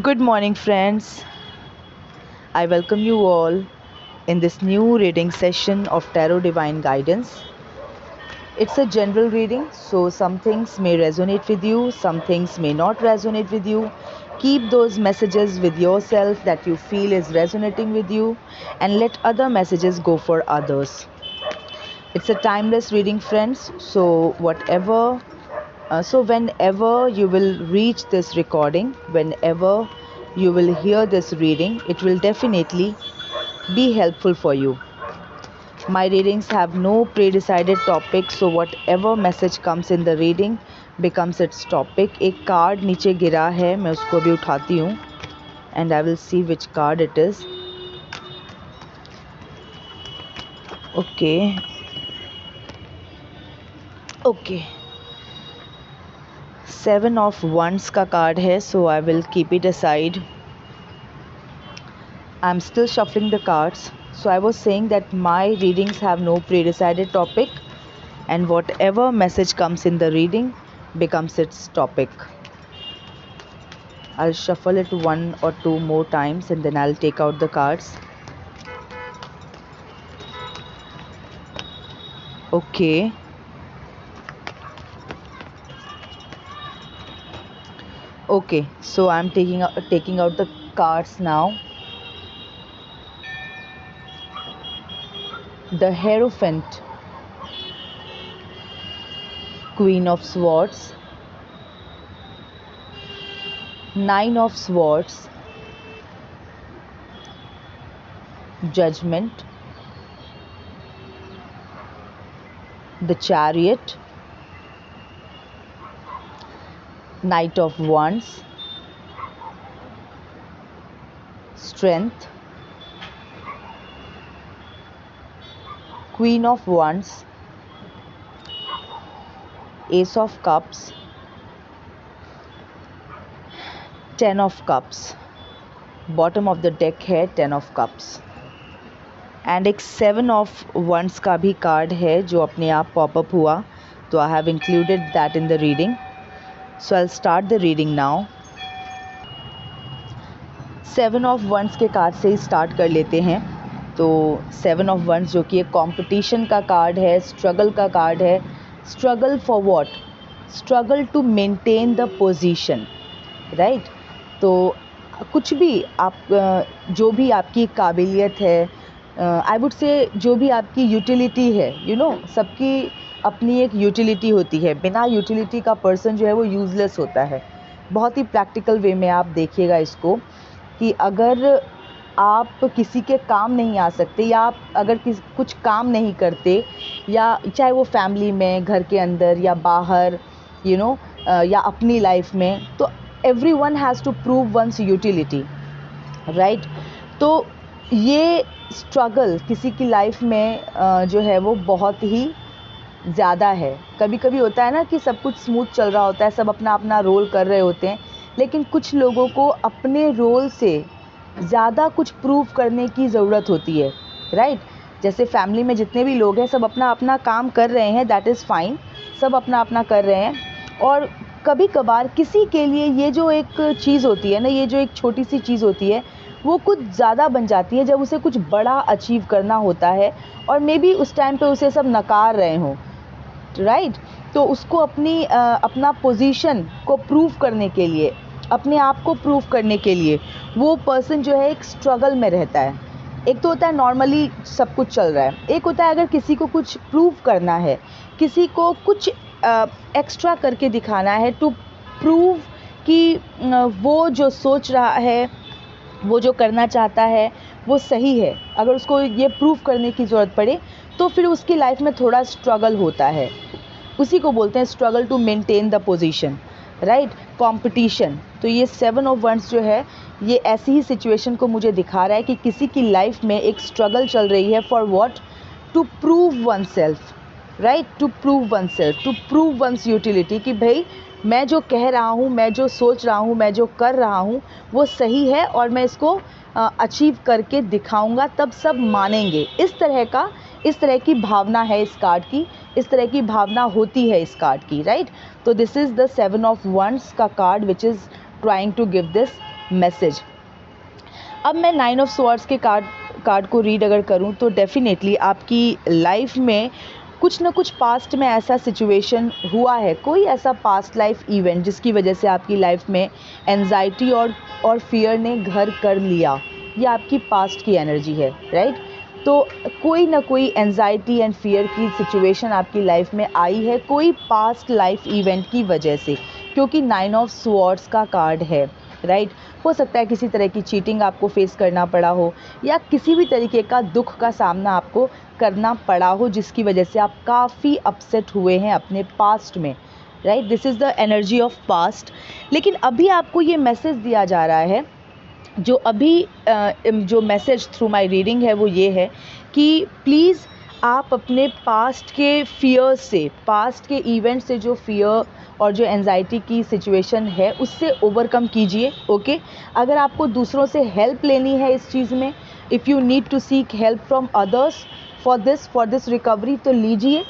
Good morning, friends. I welcome you all in this new reading session of Tarot Divine Guidance. It's a general reading, so some things may resonate with you, some things may not resonate with you. Keep those messages with yourself that you feel is resonating with you, and let other messages go for others. It's a timeless reading, friends, so whenever you will reach this recording, whenever you will hear this reading, it will definitely be helpful for you. My readings have no pre-decided topic, so whatever message comes in the reading becomes its topic. एक card नीचे गिरा है, मैं उसको अभी उठाती हूँ and I will see which card it is. Okay. 7 of Wands का कार्ड है, so I will keep it aside. I'm still shuffling the cards. So I was saying that my readings have no pre-decided topic, and whatever message comes in the reading becomes its topic. I'll shuffle it 1 or 2 more times and then I'll take out the cards. Okay. Okay, so I'm taking out the cards now. The Hierophant, Queen of Swords, 9 of Swords, Judgment, the Chariot, Knight of Wands, Strength, Queen of Wands, Ace of Cups, 10 of Cups. Bottom of the deck है 10 of cups and एक 7 of wands का भी card है जो अपने आप popup हुआ, तो I have included that in the reading. So I start the reading now. 7 of wands के कार्ड से ही स्टार्ट कर लेते हैं. तो 7 ऑफ वंस जो कि एक कॉम्पिटिशन का कार्ड है, स्ट्रगल का कार्ड है. Struggle for what? Struggle to maintain the position, right. तो कुछ भी आप जो भी आपकी काबिलियत है, आई वुड से जो भी आपकी यूटिलिटी है, सबकी अपनी एक यूटिलिटी होती है. बिना यूटिलिटी का पर्सन जो है वो यूज़लेस होता है. बहुत ही प्रैक्टिकल वे में आप देखिएगा इसको कि अगर आप किसी के काम नहीं आ सकते या आप अगर कुछ काम नहीं करते, या चाहे वो फैमिली में, घर के अंदर या बाहर, या अपनी लाइफ में, तो everyone has to prove one's utility, right. तो ये स्ट्रगल किसी की लाइफ में जो है वो बहुत ही ज़्यादा है. कभी कभी होता है ना कि सब कुछ स्मूथ चल रहा होता है, सब अपना अपना रोल कर रहे होते हैं, लेकिन कुछ लोगों को अपने रोल से ज़्यादा कुछ प्रूव करने की ज़रूरत होती है, राइट. जैसे फैमिली में जितने भी लोग हैं सब अपना अपना काम कर रहे हैं, दैट इज़ फाइन, सब अपना अपना कर रहे हैं. और कभी कभार किसी के लिए ये जो एक चीज़ होती है ना, ये जो एक छोटी सी चीज़ होती है, वो कुछ ज़्यादा बन जाती है जब उसे कुछ बड़ा अचीव करना होता है, और मे बी उस टाइम पे उसे सब नकार रहे हों, राइट. तो उसको अपना पोजीशन को प्रूव करने के लिए, अपने आप को प्रूव करने के लिए वो पर्सन जो है एक स्ट्रगल में रहता है. एक तो होता है नॉर्मली सब कुछ चल रहा है, एक होता है अगर किसी को कुछ प्रूव करना है, किसी को कुछ एक्स्ट्रा करके दिखाना है, टू प्रूव कि वो जो सोच रहा है, वो जो करना चाहता है वो सही है. अगर उसको ये प्रूव करने की ज़रूरत पड़े तो फिर उसकी लाइफ में थोड़ा स्ट्रगल होता है. उसी को बोलते हैं struggle to maintain the position, right. Competition. तो ये 7 ऑफ वंस जो है ये ऐसी ही सिचुएशन को मुझे दिखा रहा है कि किसी की लाइफ में एक स्ट्रगल चल रही है. For what? To prove oneself, right. To prove oneself, to prove one's utility, कि भाई मैं जो कह रहा हूँ, मैं जो सोच रहा हूँ, मैं जो कर रहा हूँ वो सही है और मैं इसको अचीव करके दिखाऊंगा, तब सब मानेंगे. इस तरह की भावना है इस कार्ड की, इस तरह की भावना होती है इस कार्ड की, राइट. तो this is the 7 of wands का card which is trying to give this message. अब मैं 9 ऑफ स्वॉर्ड्स के कार्ड को रीड अगर करूं तो डेफिनेटली आपकी लाइफ में कुछ ना कुछ पास्ट में ऐसा सिचुएशन हुआ है, कोई ऐसा पास्ट लाइफ इवेंट जिसकी वजह से आपकी लाइफ में एंजाइटी और फियर ने घर कर लिया। ये आपकी पास्ट की एनर्जी है, राइट। तो कोई ना कोई एंजाइटी एंड फियर की सिचुएशन आपकी लाइफ में आई है कोई पास्ट लाइफ इवेंट की वजह से, क्योंकि 9 ऑफ स्वॉर्ड्स का कार्ड है, राइट। हो सकता है किसी तरह की चीटिंग आपको फेस करना पड़ा हो या किसी भी तरीके का दुख का सामना आपको करना पड़ा हो जिसकी वजह से आप काफ़ी अपसेट हुए हैं अपने पास्ट में, right. This is the energy of past. लेकिन अभी आपको ये मैसेज दिया जा रहा है, जो मैसेज थ्रू माय रीडिंग है वो ये है कि प्लीज़ आप अपने पास्ट के फियर से, पास्ट के इवेंट से जो फियर और जो एंजाइटी की सिचुएशन है उससे ओवरकम कीजिए, ओके। अगर आपको दूसरों से हेल्प लेनी है इस चीज़ में, if you need to seek help from others for this recovery तो लीजिए,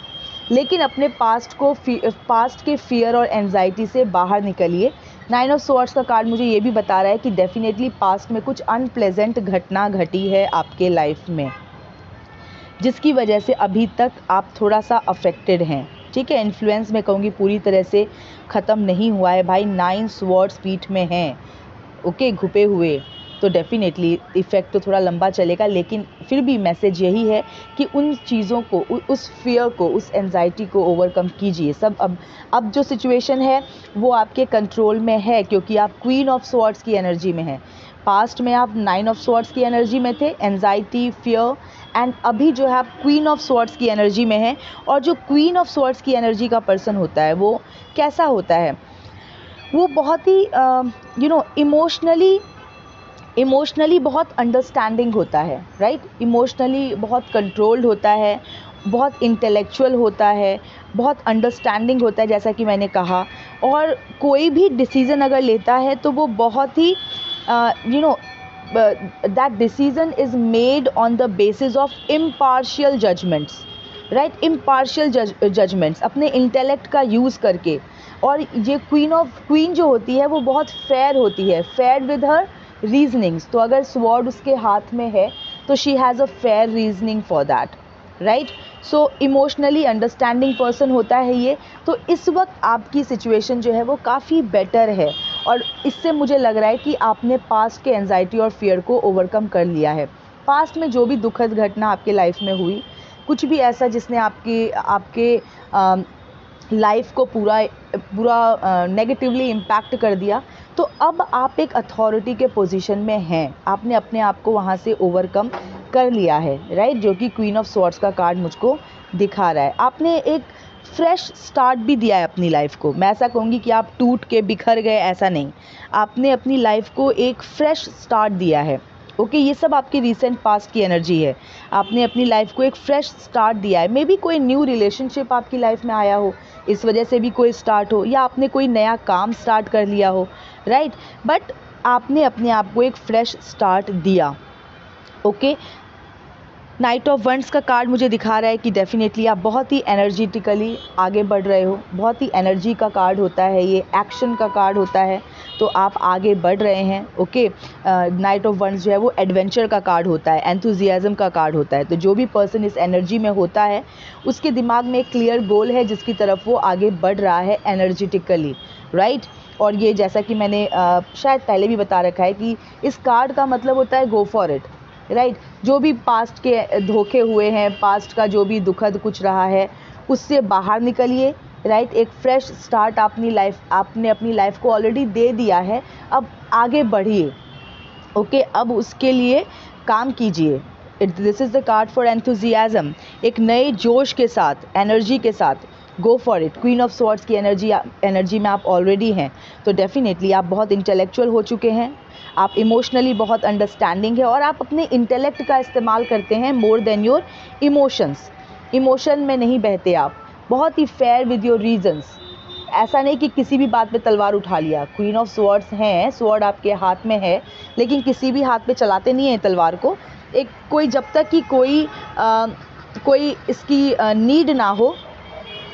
लेकिन अपने पास्ट के फियर और एंजाइटी से बाहर निकलिए। 9 ऑफ स्वॉर्ड्स का कार्ड मुझे ये भी बता रहा है कि डेफिनेटली पास्ट में कुछ अनप्लेजेंट घटना घटी है आपके लाइफ में जिसकी वजह से अभी तक आप थोड़ा सा अफेक्टेड हैं, ठीक है। इन्फ्लुएंस मैं कहूँगी पूरी तरह से ख़त्म नहीं हुआ है भाई, 9 स्वॉर्ड्स पीठ में हैं, ओके, घुपे हुए। तो डेफिनेटली इफ़ेक्ट तो थोड़ा लंबा चलेगा, लेकिन फिर भी मैसेज यही है कि उन चीज़ों को, उस फियर को, उस एंजाइटी को ओवरकम कीजिए। सब अब जो सिचुएशन है वो आपके कंट्रोल में है क्योंकि आप क्वीन ऑफ स्वॉर्ड्स की एनर्जी में हैं। पास्ट में आप 9 ऑफ स्वॉर्ड्स की एनर्जी में थे, एंजाइटी, फियर, एंड अभी जो है आप क्वीन ऑफ स्वॉर्ड्स की एनर्जी में हैं। और जो क्वीन ऑफ स्वॉर्ड्स की एनर्जी का पर्सन होता है वो कैसा होता है, वो बहुत ही इमोशनली बहुत अंडरस्टैंडिंग होता है, राइट। इमोशनली बहुत कंट्रोल्ड होता है, बहुत इंटेलेक्चुअल होता है, बहुत अंडरस्टैंडिंग होता है जैसा कि मैंने कहा। और कोई भी डिसीज़न अगर लेता है तो वो बहुत ही that decision is made on the basis of impartial judgments, right, impartial judgments अपने इंटेलेक्ट का यूज़ करके। और ये क्वीन जो होती है वो बहुत फेयर होती है, फेयर विद हर रीजनिंग्स। तो अगर स्वॉर्ड उसके हाथ में है तो she has a fair reasoning for that, right. So emotionally understanding person होता है ये। तो इस वक्त आपकी सिचुएशन जो है वो काफ़ी बेटर है और इससे मुझे लग रहा है कि आपने पास्ट के एंजाइटी और फियर को ओवरकम कर लिया है। पास्ट में जो भी दुखद घटना आपके लाइफ में हुई, कुछ भी ऐसा जिसने आपके लाइफ को पूरा नेगेटिवली इम्पैक्ट कर दिया, तो अब आप एक अथॉरिटी के पोजीशन में हैं, आपने अपने आप को वहाँ से ओवरकम कर लिया है, राइट। जो कि क्वीन ऑफ स्वॉर्ड्स का कार्ड मुझको दिखा रहा है। आपने एक फ्रेश स्टार्ट भी दिया है अपनी लाइफ को। मैं ऐसा कहूँगी कि आप टूट के बिखर गए, ऐसा नहीं, आपने अपनी लाइफ को एक फ्रेश स्टार्ट दिया है, ओके। ये सब आपकी रीसेंट पास्ट की एनर्जी है। आपने अपनी लाइफ को एक फ्रेश स्टार्ट दिया है। मे बी कोई न्यू रिलेशनशिप आपकी लाइफ में आया हो, इस वजह से भी कोई स्टार्ट हो, या आपने कोई नया काम स्टार्ट कर लिया हो, राइट। बट आपने अपने आप को एक फ्रेश स्टार्ट दिया, ओके। नाइट ऑफ वंड्स का कार्ड मुझे दिखा रहा है कि डेफिनेटली आप बहुत ही एनर्जेटिकली आगे बढ़ रहे हो। बहुत ही एनर्जी का कार्ड होता है ये, एक्शन का कार्ड होता है, तो आप आगे बढ़ रहे हैं, ओके। नाइट ऑफ वंड्स जो है वो एडवेंचर का कार्ड होता है, एंथुजियाज्म का कार्ड होता है। तो जो भी पर्सन इस एनर्जी में होता है उसके दिमाग में एक क्लियर गोल है जिसकी तरफ वो आगे बढ़ रहा है एनर्जेटिकली, राइट। और ये जैसा कि मैंने शायद पहले भी बता रखा है कि इस कार्ड का मतलब होता है गो फॉर इट, राइट। जो भी पास्ट के धोखे हुए हैं, पास्ट का जो भी दुखद कुछ रहा है उससे बाहर निकलिए, राइट। एक फ्रेश स्टार्ट आपने अपनी लाइफ को ऑलरेडी दे दिया है, अब आगे बढ़िए, ओके। अब उसके लिए काम कीजिए। This is the card for enthusiasm. एक नए जोश के साथ, एनर्जी के साथ go for it. Queen of swords की एनर्जी में आप ऑलरेडी हैं, तो डेफिनेटली आप बहुत इंटेलेक्चुअल हो चुके हैं, आप इमोशनली बहुत अंडरस्टैंडिंग है और आप अपने इंटेलेक्ट का इस्तेमाल करते हैं more than your emotions. Emotion में नहीं बहते आप, बहुत ही फेयर विद योर रीजंस। ऐसा नहीं कि किसी भी बात पे तलवार उठा लिया। क्वीन ऑफ स्वॉर्ड्स हैं, स्वॉर्ड आपके हाथ में है, लेकिन किसी भी हाथ पे चलाते नहीं हैं तलवार को। जब तक कि कोई इसकी नीड ना हो,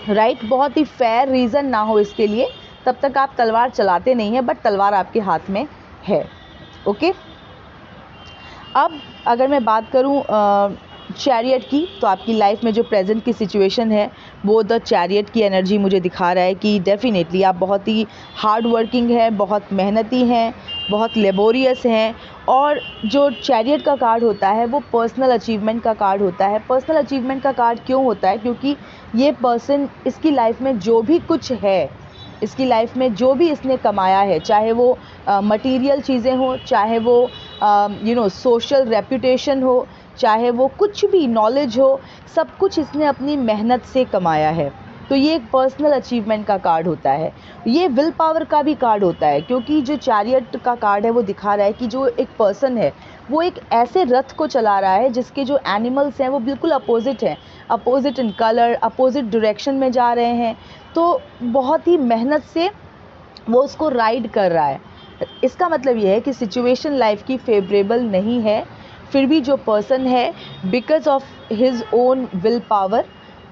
राइट, बहुत ही फेयर रीज़न ना हो इसके लिए, तब तक आप तलवार चलाते नहीं हैं, बट तलवार आपके हाथ में है, ओके। अब अगर मैं बात करूं चैरियट की, तो आपकी लाइफ में जो प्रेजेंट की सिचुएशन है वो द चैरियट की एनर्जी मुझे दिखा रहा है कि डेफिनेटली आप बहुत ही हार्ड वर्किंग हैं, बहुत मेहनती हैं, बहुत लेबोरियस हैं। और जो चैरियट का कार्ड होता है वो पर्सनल अचीवमेंट का कार्ड होता है। पर्सनल अचीवमेंट का कार्ड क्यों होता है? क्योंकि ये पर्सन, इसकी लाइफ में जो भी कुछ है, इसकी लाइफ में जो भी इसने कमाया है, चाहे वो मटेरियल चीज़ें हो, चाहे वो सोशल रेपुटेशन हो, चाहे वो कुछ भी नॉलेज हो, सब कुछ इसने अपनी मेहनत से कमाया है। तो ये एक पर्सनल अचीवमेंट का कार्ड होता है। ये विल पावर का भी कार्ड होता है, क्योंकि जो चैरियट का कार्ड है वो दिखा रहा है कि जो एक पर्सन है वो एक ऐसे रथ को चला रहा है जिसके जो एनिमल्स हैं वो बिल्कुल अपोजिट हैं, opposite in colour, opposite direction में जा रहे हैं। तो बहुत ही मेहनत से वो उसको राइड कर रहा है। इसका मतलब ये है कि सिचुएशन लाइफ की फेवरेबल नहीं है, फिर भी जो पर्सन है because of his own will power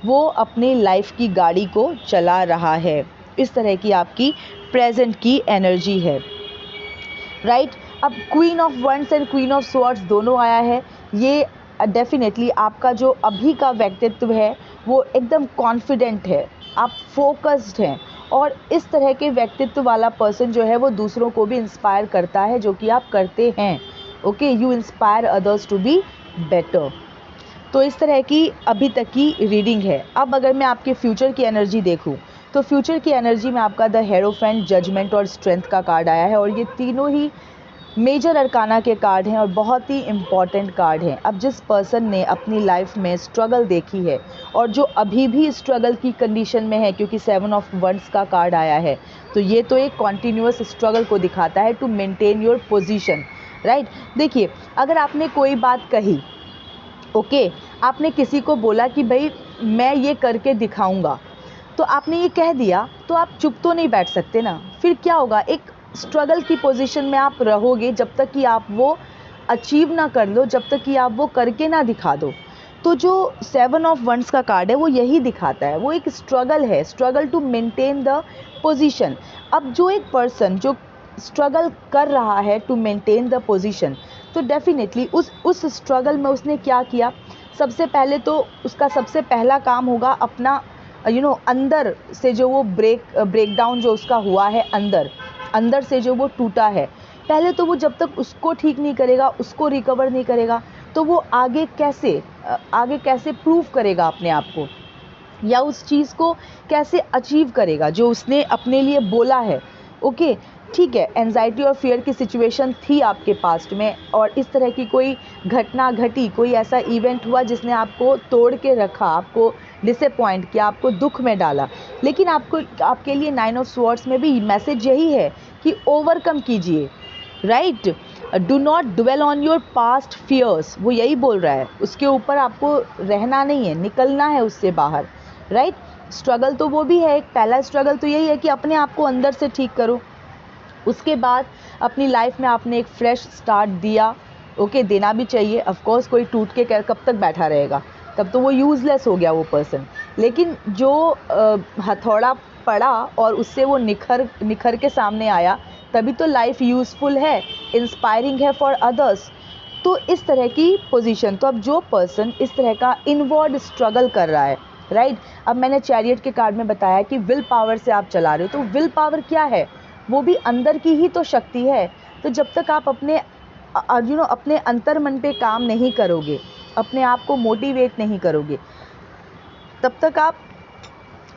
वो अपनी लाइफ की गाड़ी को चला रहा है। इस तरह की आपकी प्रेजेंट की एनर्जी है, राइट। अब queen of wands and queen of swords दोनों आया है। ये डेफिनेटली आपका जो अभी का व्यक्तित्व है वो एकदम कॉन्फिडेंट है, आप फोकस्ड हैं, और इस तरह के व्यक्तित्व वाला पर्सन जो है वो दूसरों को भी इंस्पायर करता है, जो कि आप करते हैं। Okay, you inspire others to be better. तो इस तरह की अभी तक की रीडिंग है। अब अगर मैं आपके फ्यूचर की एनर्जी देखूं, तो फ्यूचर की एनर्जी में आपका द हेरोफेंट, जजमेंट और स्ट्रेंथ का कार्ड आया है, और ये तीनों ही मेजर अरकाना के कार्ड हैं और बहुत ही इम्पॉर्टेंट कार्ड हैं। अब जिस पर्सन ने अपनी लाइफ में स्ट्रगल देखी है और जो अभी भी स्ट्रगल की कंडीशन में है, क्योंकि 7 ऑफ वंड्स का कार्ड आया है, तो ये तो एक कॉन्टीन्यूअस स्ट्रगल को दिखाता है to maintain your position, right. देखिए, अगर आपने कोई बात कही, ओके, आपने किसी को बोला कि भाई मैं ये करके दिखाऊंगा, तो आपने ये कह दिया, तो आप चुप तो नहीं बैठ सकते ना। फिर क्या होगा, एक स्ट्रगल की पोजीशन में आप रहोगे जब तक कि आप वो अचीव ना कर लो, जब तक कि आप वो करके ना दिखा दो। तो जो 7 ऑफ वंड्स का कार्ड है वो यही दिखाता है, वो एक स्ट्रगल है, struggle to maintain the position. अब जो एक पर्सन जो स्ट्रगल कर रहा है टू मेंटेन द पोजीशन, तो डेफिनेटली उस स्ट्रगल में उसने क्या किया, सबसे पहले तो उसका सबसे पहला काम होगा अपना अंदर से जो वो ब्रेक डाउन जो उसका हुआ है, अंदर से जो वो टूटा है, पहले तो वो जब तक उसको ठीक नहीं करेगा, उसको रिकवर नहीं करेगा, तो वो आगे कैसे प्रूव करेगा अपने आप को, या उस चीज़ को कैसे अचीव करेगा जो उसने अपने लिए बोला है। ओके, ठीक है, एंजाइटी और फियर की सिचुएशन थी आपके पास्ट में, और इस तरह की कोई घटना घटी, कोई ऐसा इवेंट हुआ जिसने आपको तोड़ के रखा, आपको डिसअपॉइंट किया, आपको दुख में डाला। लेकिन आपके लिए 9 ऑफ स्वॉर्ड्स में भी मैसेज यही है कि ओवरकम कीजिए, right. Do not dwell on your past fears, वो यही बोल रहा है, उसके ऊपर आपको रहना नहीं है, निकलना है उससे बाहर, राइट। स्ट्रगल तो वो भी है, एक पहला स्ट्रगल तो यही है कि अपने आप को अंदर से ठीक करो। उसके बाद अपनी लाइफ में आपने एक फ्रेश स्टार्ट दिया, ओके, देना भी चाहिए ऑफकोर्स। कोई टूट के कब तक बैठा रहेगा, तब तो वो यूज़लेस हो गया वो पर्सन। लेकिन जो हथौड़ा पड़ा और उससे वो निखर के सामने आया, तभी तो लाइफ यूज़फुल है, इंस्पायरिंग है फॉर अदर्स। तो इस तरह की पोजीशन, तो अब जो पर्सन इस तरह का इनवर्ड स्ट्रगल कर रहा है, राइट। अब मैंने चैरियट के कार्ड में बताया कि विल पावर से आप चला रहे हो, तो विल पावर क्या है, वो भी अंदर की ही तो शक्ति है। तो जब तक आप अपने अंतर मन पे काम नहीं करोगे, अपने आप को मोटिवेट नहीं करोगे, तब तक आप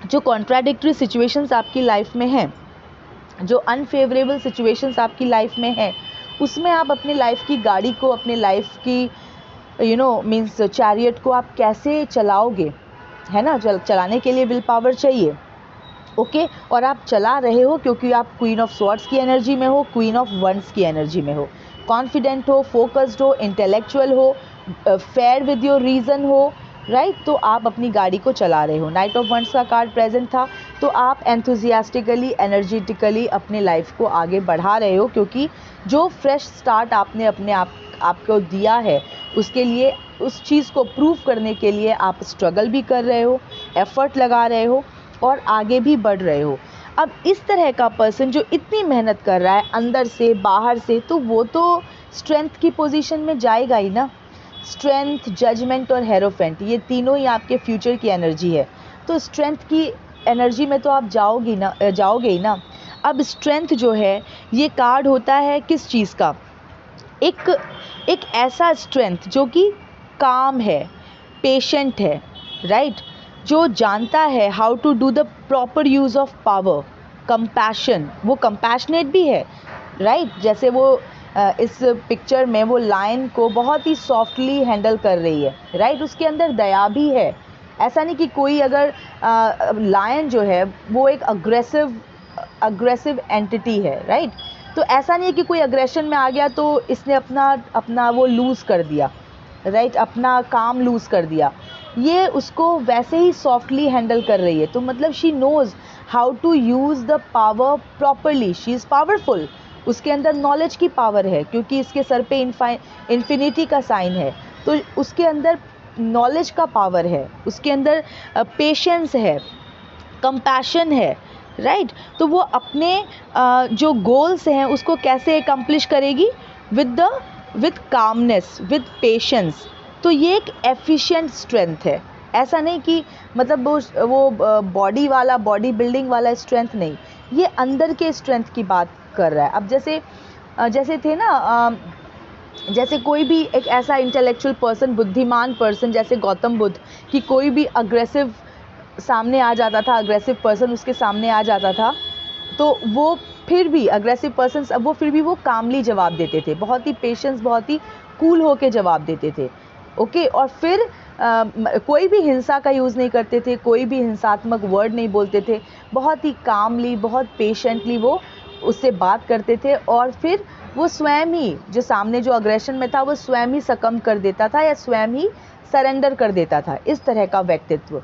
जो कॉन्ट्राडिक्टरी सिचुएशंस आपकी लाइफ में हैं, जो अनफेवरेबल सिचुएशंस आपकी लाइफ में है, उसमें आप अपनी लाइफ की गाड़ी को, अपने लाइफ की मीन्स चैरियट को आप कैसे चलाओगे, है ना। चलाने के लिए विल पावर चाहिए, ओके। और आप चला रहे हो क्योंकि आप क्वीन ऑफ स्वॉर्ड्स की एनर्जी में हो, क्वीन ऑफ वंड्स की एनर्जी में हो, कॉन्फिडेंट हो, फोकस्ड हो, इंटेलेक्चुअल हो, फेयर विद योर रीज़न हो, राइट। तो आप अपनी गाड़ी को चला रहे हो। नाइट ऑफ वंड्स का कार्ड प्रेजेंट था, तो आप एंथुजियास्टिकली, एनर्जेटिकली अपने लाइफ को आगे बढ़ा रहे हो, क्योंकि जो फ्रेश स्टार्ट आपने अपने आपको दिया है, उसके लिए, उस चीज़ को प्रूव करने के लिए आप स्ट्रगल भी कर रहे हो, एफर्ट लगा रहे हो और आगे भी बढ़ रहे हो। अब इस तरह का पर्सन जो इतनी मेहनत कर रहा है अंदर से बाहर से, तो वो तो स्ट्रेंथ की पोजीशन में जाएगा ही ना। स्ट्रेंथ, जजमेंट और हेरोफेंट, ये तीनों ही आपके फ्यूचर की एनर्जी है। तो स्ट्रेंथ की एनर्जी में तो आप जाओगे ही ना। अब स्ट्रेंथ जो है ये कार्ड होता है किस चीज़ का? एक ऐसा स्ट्रेंथ जो कि काम है, पेशेंट है, राइट, जो जानता है how to do the proper use of power, compassion, वो कंपैशनेट भी है, राइट। जैसे वो इस पिक्चर में वो लायन को बहुत ही सॉफ्टली हैंडल कर रही है, राइट, उसके अंदर दया भी है। ऐसा नहीं कि कोई अगर लायन जो है वो एक अग्रेसिव एंटिटी है, राइट। तो ऐसा नहीं है कि कोई अग्रेशन में आ गया तो इसने अपना वो लूज़ कर दिया, राइट, अपना काम लूज़ कर दिया। ये उसको वैसे ही सॉफ्टली हैंडल कर रही है। तो मतलब she knows how to use the power properly, she is powerful. उसके अंदर नॉलेज की पावर है क्योंकि इसके सर पे इन्फिनिटी का साइन है, तो उसके अंदर नॉलेज का पावर है, उसके अंदर पेशेंस है, कंपैशन है, राइट। तो वो अपने जो गोल्स हैं उसको कैसे अकम्प्लिश करेगी? With calmness, with patience. तो ये एक एफिशिएंट स्ट्रेंथ है। ऐसा नहीं कि मतलब वो बॉडी वाला, बॉडी बिल्डिंग वाला स्ट्रेंथ नहीं, ये अंदर के स्ट्रेंथ की बात कर रहा है। अब जैसे थे ना, जैसे कोई भी एक ऐसा इंटेलेक्चुअल पर्सन, बुद्धिमान पर्सन जैसे गौतम बुद्ध, कि कोई भी अग्रेसिव सामने आ जाता था, अग्रेसिव पर्सन उसके सामने आ जाता था, तो वो फिर भी अग्रेसिव पर्सन, अब वो फिर भी वो कामली जवाब देते थे, बहुत ही पेशेंस, बहुत ही कूल होके जवाब देते थे, ओके। और फिर कोई भी हिंसा का यूज़ नहीं करते थे, कोई भी हिंसात्मक वर्ड नहीं बोलते थे, बहुत ही कामली, बहुत पेशेंटली वो उससे बात करते थे। और फिर वो स्वयं ही, जो सामने जो अग्रेशन में था, वो स्वयं ही सकम कर देता था या स्वयं ही सरेंडर कर देता था, इस तरह का व्यक्तित्व,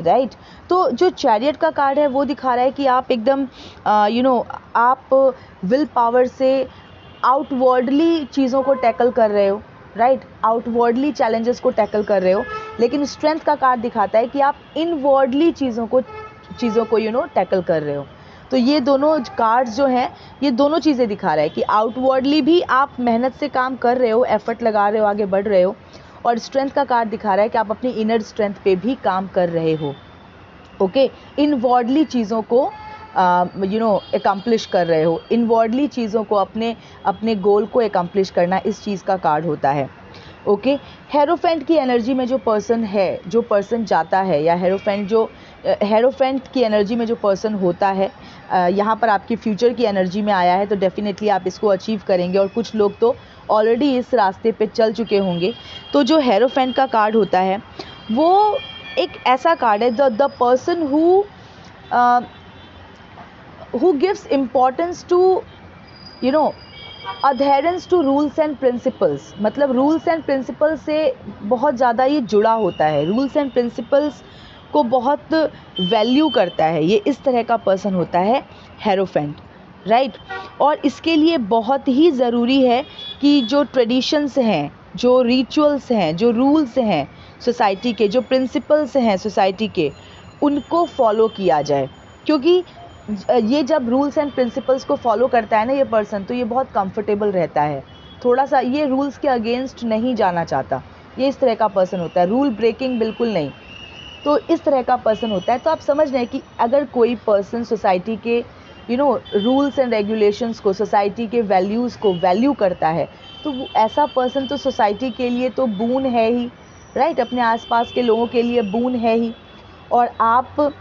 राइट। तो जो चैरियट का कार्ड है वो दिखा रहा है कि आप एकदम आप विल पावर से आउटवर्डली चीज़ों को टैकल कर रहे हो, राइट, आउटवर्डली चैलेंजेस को टैकल कर रहे हो। लेकिन स्ट्रेंथ का कार्ड दिखाता है कि आप इनवर्डली चीज़ों को टैकल कर रहे हो। तो ये दोनों कार्ड्स जो हैं, ये दोनों चीज़ें दिखा रहा है कि आउटवर्डली भी आप मेहनत से काम कर रहे हो, एफर्ट लगा रहे हो, आगे बढ़ रहे हो। और स्ट्रेंथ का कार्ड दिखा रहा है कि आप अपनी इनर स्ट्रेंथ पे भी काम कर रहे हो, ओके। इनवर्डली चीज़ों को अकम्प्लिश कर रहे हो, इनवर्डली चीज़ों को, अपने गोल को अकम्प्लिश करना, इस चीज़ का कार्ड होता है, ओके। हेरोफेंट की एनर्जी में जो पर्सन जाता है, या हेरोफेंट की एनर्जी में जो पर्सन होता है, यहाँ पर आपकी फ्यूचर की एनर्जी में आया है, तो डेफिनेटली आप इसको अचीव करेंगे। और कुछ लोग तो ऑलरेडी इस रास्ते पे चल चुके होंगे। तो जो हेरोफेंट का कार्ड होता है वो एक ऐसा कार्ड है, the person who gives importance to adherence to rules and principles. मतलब रूल्स एंड प्रिंसिपल्स से बहुत ज़्यादा ये जुड़ा होता है, रूल्स एंड प्रिंसिपल्स को बहुत वैल्यू करता है, ये इस तरह का पर्सन होता है हेरोफेंट, राइट। और इसके लिए बहुत ही ज़रूरी है कि जो ट्रेडिशंस हैं, जो रिचुअल्स हैं, जो रूल्स हैं सोसाइटी के, जो प्रिंसिपल्स हैं सोसाइटी के, उनको फॉलो किया जाए। क्योंकि ये जब रूल्स एंड प्रिंसिपल्स को फॉलो करता है ना ये पर्सन, तो ये बहुत कंफर्टेबल रहता है, थोड़ा सा ये रूल्स के अगेंस्ट नहीं जाना चाहता, ये इस तरह का पर्सन होता है, रूल ब्रेकिंग बिल्कुल नहीं। तो इस तरह का पर्सन होता है। तो आप समझ रहे हैं कि अगर कोई पर्सन सोसाइटी के रूल्स एंड रेगुलेशंस को, सोसाइटी के वैल्यूज़ को वैल्यू करता है, तो ऐसा पर्सन तो सोसाइटी के लिए तो बून है ही, राइट, अपने आसपास के लोगों के लिए बून है ही। और आप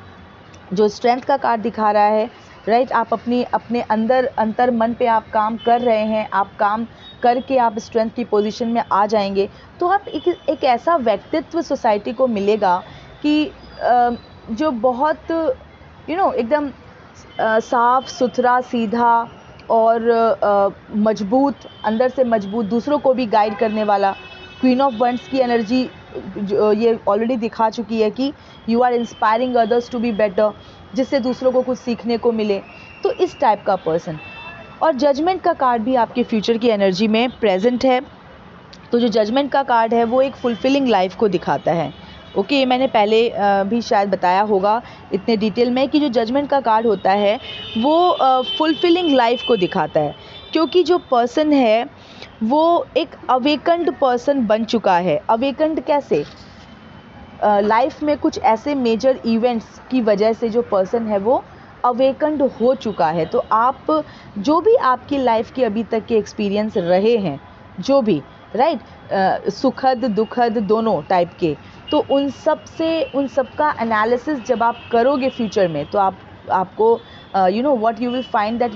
जो स्ट्रेंथ का कार्ड दिखा रहा है, राइट, आप अपने अंतर मन पे आप काम कर रहे हैं, आप काम करके आप स्ट्रेंथ की पोजीशन में आ जाएंगे, तो आप एक ऐसा व्यक्तित्व सोसाइटी को मिलेगा कि जो बहुत एकदम साफ सुथरा, सीधा और मजबूत, अंदर से मजबूत, दूसरों को भी गाइड करने वाला। क्वीन ऑफ वंड्स की एनर्जी ये ऑलरेडी दिखा चुकी है कि you are inspiring others to be better, जिससे दूसरों को कुछ सीखने को मिले, तो इस टाइप का पर्सन। और जजमेंट का कार्ड भी आपके फ्यूचर की एनर्जी में प्रेजेंट है। तो जो जजमेंट का कार्ड है वो एक फुलफिलिंग लाइफ को दिखाता है, ओके, ये मैंने पहले भी शायद बताया होगा इतने डिटेल में कि जो जजमेंट का कार्ड होता है वो फुलफिलिंग लाइफ को दिखाता है, क्योंकि जो पर्सन है वो एक अवेकन्ड पर्सन बन चुका है। अवेकन्ड कैसे? लाइफ में कुछ ऐसे मेजर इवेंट्स की वजह से जो पर्सन है वो अवेकन्ड हो चुका है। तो आप जो भी आपकी लाइफ के अभी तक के एक्सपीरियंस रहे हैं, जो भी राइट, सुखद दुखद दोनों टाइप के, तो उन सब का एनालिसिस जब आप करोगे फ्यूचर में, तो आपको you know what you will find that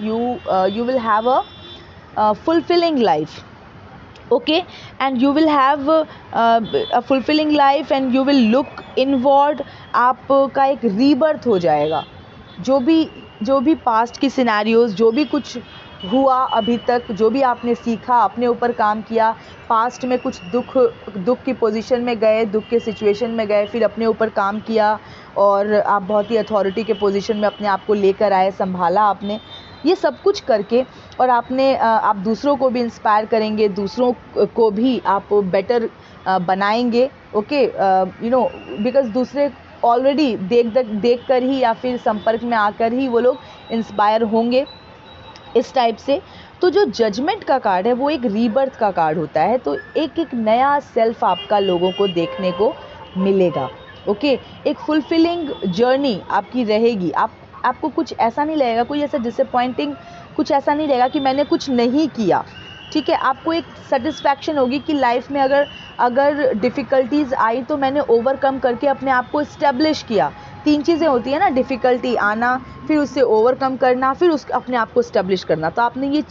you will have a fulfilling life. Okay, and you will have a fulfilling life and you will look inward। आपका एक रीबर्थ हो जाएगा। जो भी पास्ट की सिनेरियोज, जो भी कुछ हुआ अभी तक, जो भी आपने सीखा, अपने ऊपर काम किया, पास्ट में कुछ दुख की पोजीशन में गए, दुख के सिचुएशन में गए, फिर अपने ऊपर काम किया और आप बहुत ही अथॉरिटी के पोजीशन में अपने आप को लेकर आए, संभाला आपने, ये सब कुछ करके, और आप दूसरों को भी इंस्पायर करेंगे, दूसरों को भी आप बेटर बनाएंगे। ओके, यू नो, बिकॉज दूसरे ऑलरेडी देख कर ही या फिर संपर्क में आकर ही वो लोग इंस्पायर होंगे इस टाइप से। तो जो जजमेंट का कार्ड है वो एक रीबर्थ का कार्ड होता है, तो एक नया सेल्फ आपका लोगों को देखने को मिलेगा। ओके, एक फुलफिलिंग जर्नी आपकी रहेगी। आपको कुछ ऐसा नहीं लगेगा, कोई ऐसा डिसअपॉइंटिंग कुछ ऐसा नहीं रहेगा कि मैंने कुछ नहीं किया। ठीक है, आपको एक सेटिस्फैक्शन होगी कि लाइफ में अगर डिफ़िकल्टीज़ आई तो मैंने ओवरकम करके अपने आप को इस्टेब्लिश किया। 3 चीज़ें होती हैं ना, डिफ़िकल्टी आना, फिर उससे ओवरकम करना, फिर अपने आप को इस्टेब्लिश करना। तो आपने ये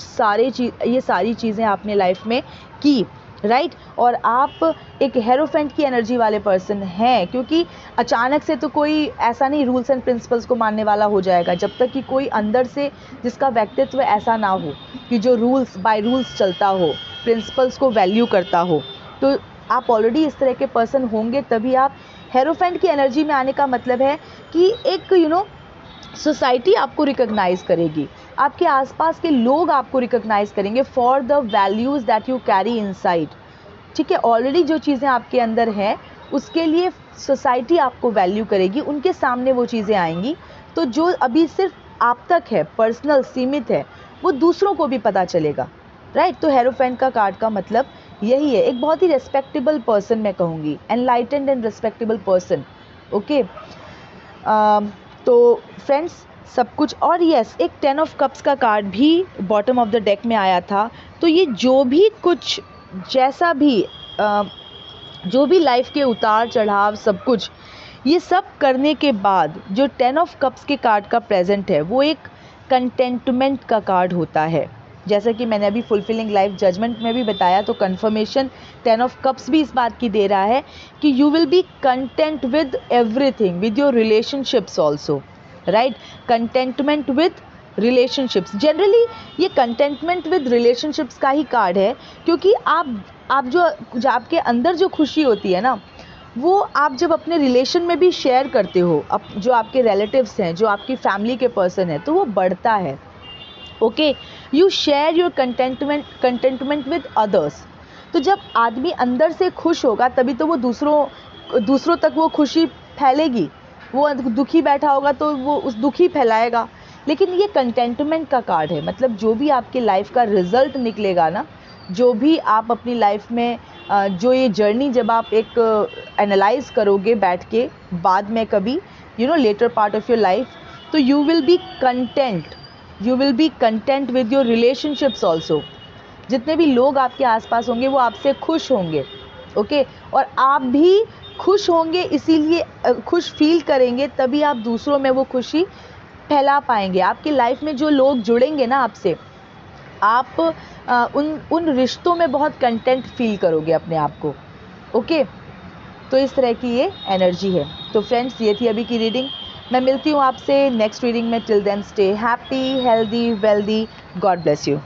सारी चीज़ें आपने लाइफ में की, राइट। और आप एक हेरोफेंट की एनर्जी वाले पर्सन हैं, क्योंकि अचानक से तो कोई ऐसा नहीं रूल्स एंड प्रिंसिपल्स को मानने वाला हो जाएगा, जब तक कि कोई अंदर से जिसका व्यक्तित्व ऐसा ना हो कि जो बाय रूल्स चलता हो, प्रिंसिपल्स को वैल्यू करता हो। तो आप ऑलरेडी इस तरह के पर्सन होंगे, तभी आप हेरोफेंट की एनर्जी में आने का मतलब है कि एक सोसाइटी आपको रिकॉग्नाइज करेगी, आपके आसपास के लोग आपको रिकॉग्नाइज करेंगे for the values that you carry inside. ठीक है, ऑलरेडी जो चीज़ें आपके अंदर हैं उसके लिए सोसाइटी आपको वैल्यू करेगी, उनके सामने वो चीज़ें आएंगी। तो जो अभी सिर्फ आप तक है, पर्सनल सीमित है, वो दूसरों को भी पता चलेगा, राइट। तो हेरोफेंट का कार्ड का मतलब यही है, एक बहुत ही रेस्पेक्टेबल पर्सन मैं कहूँगी, enlightened and respectable person. Okay, तो फ्रेंड्स सब कुछ, और यस, एक 10 ऑफ कप्स का कार्ड भी बॉटम ऑफ द डेक में आया था। तो ये जो भी कुछ जैसा भी जो भी लाइफ के उतार चढ़ाव, सब कुछ, ये सब करने के बाद जो 10 ऑफ कप्स के कार्ड का प्रेजेंट है वो एक कंटेंटमेंट का कार्ड होता है। जैसा कि मैंने अभी फुलफिलिंग लाइफ जजमेंट में भी बताया, तो कन्फर्मेशन 10 ऑफ कप्स भी इस बात की दे रहा है कि you will be content with everything, with your relationships also, right. Contentment with relationships, generally ये कंटेंटमेंट विद रिलेशनशिप्स का ही कार्ड है, क्योंकि आप जो आपके अंदर जो खुशी होती है ना, वो आप जब अपने रिलेशन में भी शेयर करते हो, जो आपके रिलेटिव्स हैं, जो आपकी फैमिली के पर्सन हैं, तो वो बढ़ता है। Okay, you share your contentment with others. तो जब आदमी अंदर से खुश होगा तभी तो वो दूसरों तक वो खुशी फैलेगी। वो दुखी बैठा होगा तो वो उस दुखी फैलाएगा। लेकिन ये कंटेंटमेंट का कार्ड है, मतलब जो भी आपकी लाइफ का रिजल्ट निकलेगा ना, जो भी आप अपनी लाइफ में जो ये जर्नी जब आप एक एनालाइज करोगे बैठ के बाद में कभी, later part of your life, तो you will be content with your relationships also. जितने भी लोग आपके आसपास होंगे वो आपसे खुश होंगे। ओके, और आप भी खुश होंगे, इसीलिए खुश फील करेंगे, तभी आप दूसरों में वो खुशी फैला पाएंगे। आपकी लाइफ में जो लोग जुड़ेंगे ना आपसे, आप उन रिश्तों में बहुत कंटेंट फील करोगे अपने आप को। ओके, तो इस तरह की ये एनर्जी है। तो फ्रेंड्स, ये थी अभी की रीडिंग। मैं मिलती हूँ आपसे नेक्स्ट रीडिंग में। Till then stay happy, healthy, wealthy. God bless you.